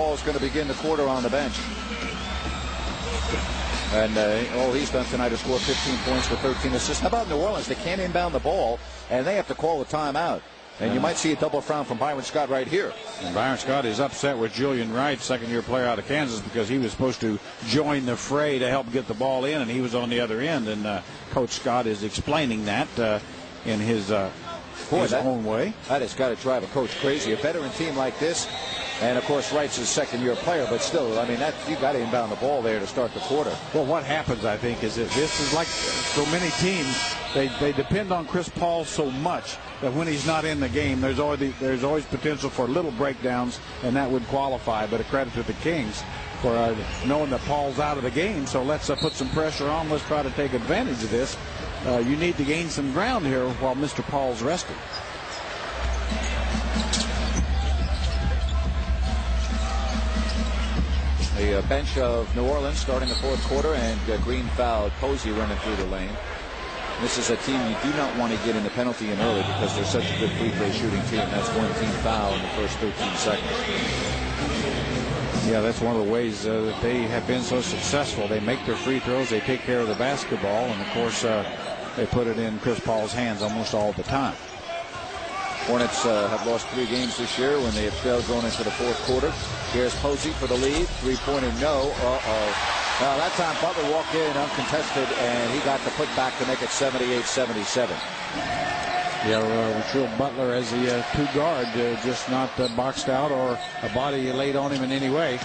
Paul is going to begin the quarter on the bench. And all he's done tonight is score 15 points with 13 assists. How about New Orleans? They can't inbound the ball, and they have to call a timeout. And you might see a double frown from Byron Scott right here. And Byron Scott is upset with Julian Wright, second-year player out of Kansas, because he was supposed to join the fray to help get the ball in, and he was on the other end. And Coach Scott is explaining that in his own way. That has got to drive a coach crazy. A veteran team like this, and of course Wright's a second-year player, but still, I mean, you got to inbound the ball there to start the quarter. Well, what happens, I think, is that this is like so many teams. They depend on Chris Paul so much that when he's not in the game, there's always potential for little breakdowns, and that would qualify. But a credit to the Kings for knowing that Paul's out of the game. So let's put some pressure on. Let's try to take advantage of this. You need to gain some ground here while Mr. Paul's resting. The bench of New Orleans starting the fourth quarter, and Green fouled Posey running through the lane. This is a team you do not want to get in the penalty in early because they're such a good free throw shooting team. That's one team foul in the first 13 seconds. Yeah, that's one of the ways that they have been so successful. They make their free throws, they take care of the basketball, and of course they put it in Chris Paul's hands almost all the time. Hornets have lost 3 games this year when they have failed going into the fourth quarter. Here's Posey for the lead. Three-pointer, no. Well, that time Butler walked in uncontested, and he got the putback to make it 78-77. Yeah, sure. Butler as the two guard, just not boxed out or a body laid on him in any way.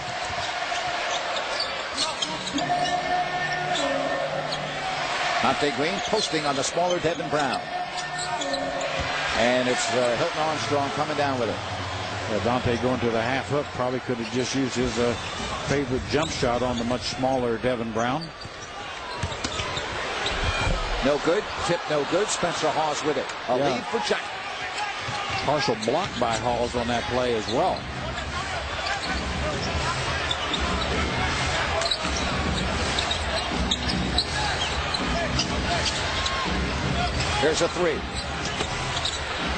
Dante Green posting on the smaller Devin Brown. And it's Hilton Armstrong coming down with it. Dante going to the half hook, probably could have just used his favorite jump shot on the much smaller Devin Brown. No good. Tip no good. Spencer Hawes with it. A lead for Jack. Partial block by Hawes on that play as well. Here's a 3.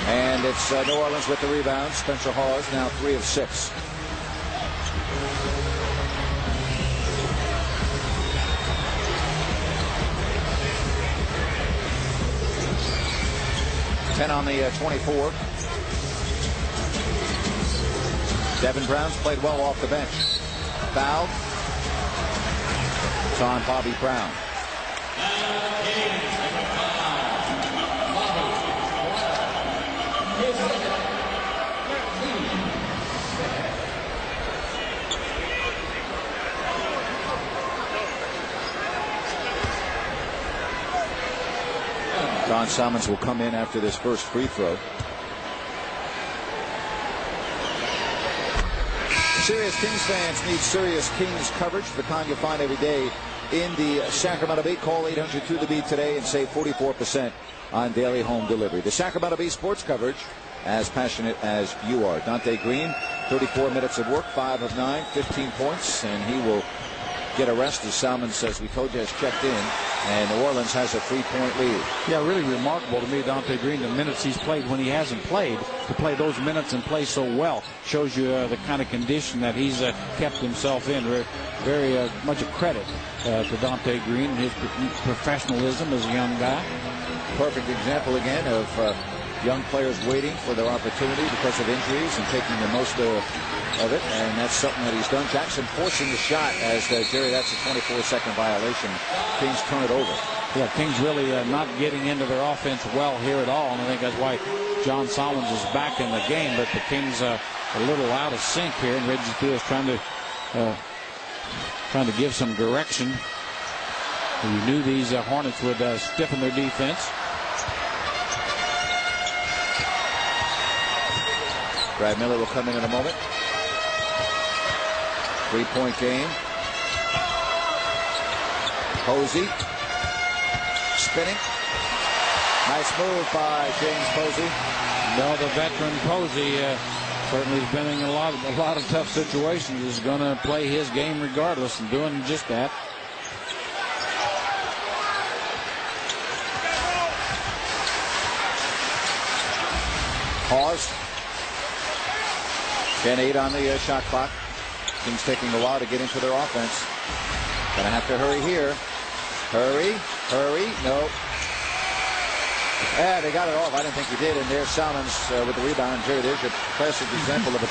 And it's New Orleans with the rebound. Spencer Hawes now 3 of 6. Ten on the 24. Devin Brown's played well off the bench. Foul. It's on Bobby Brown. Don Salmons will come in after this first free throw. Serious Kings fans need Serious Kings coverage, the kind you find every day in the Sacramento Bee. Call 800-2-THE-BEAT today and save 44% on daily home delivery. The Sacramento Bee sports coverage, as passionate as you are. Dante Green, 34 minutes of work, 5 of 9, 15 points, and he will get a rest, as Salmons, as we told you, has checked in, and New Orleans has a 3-point lead. Yeah, really remarkable to me, Dante Green, the minutes he's played when he hasn't played, to play those minutes and play so well shows you the kind of condition that he's kept himself in. Very much a credit to Dante Green and his professionalism as a young guy. Perfect example again of young players waiting for their opportunity because of injuries and taking the most of it, and that's something that he's done. Jackson forcing the shot as Jerry, that's a 24-second violation. Kings turn it over. Yeah, Kings really not getting into their offense well here at all, and I think that's why John Solomons is back in the game, but the Kings a little out of sync here, and Reggie Theus trying to give some direction. You knew these Hornets would stiffen their defense. Brad Miller will come in a moment. 3-point game. Posey spinning. Nice move by James Posey. No, the veteran Posey certainly has been in a lot of tough situations. He's going to play his game regardless, and doing just that. Pause. 10-8 on the shot clock. Kings taking a while to get into their offense. Gonna have to hurry here. Hurry. No. Yeah, they got it off. I didn't think he did. And there's Salmons with the rebound. Here it is, a classic example of a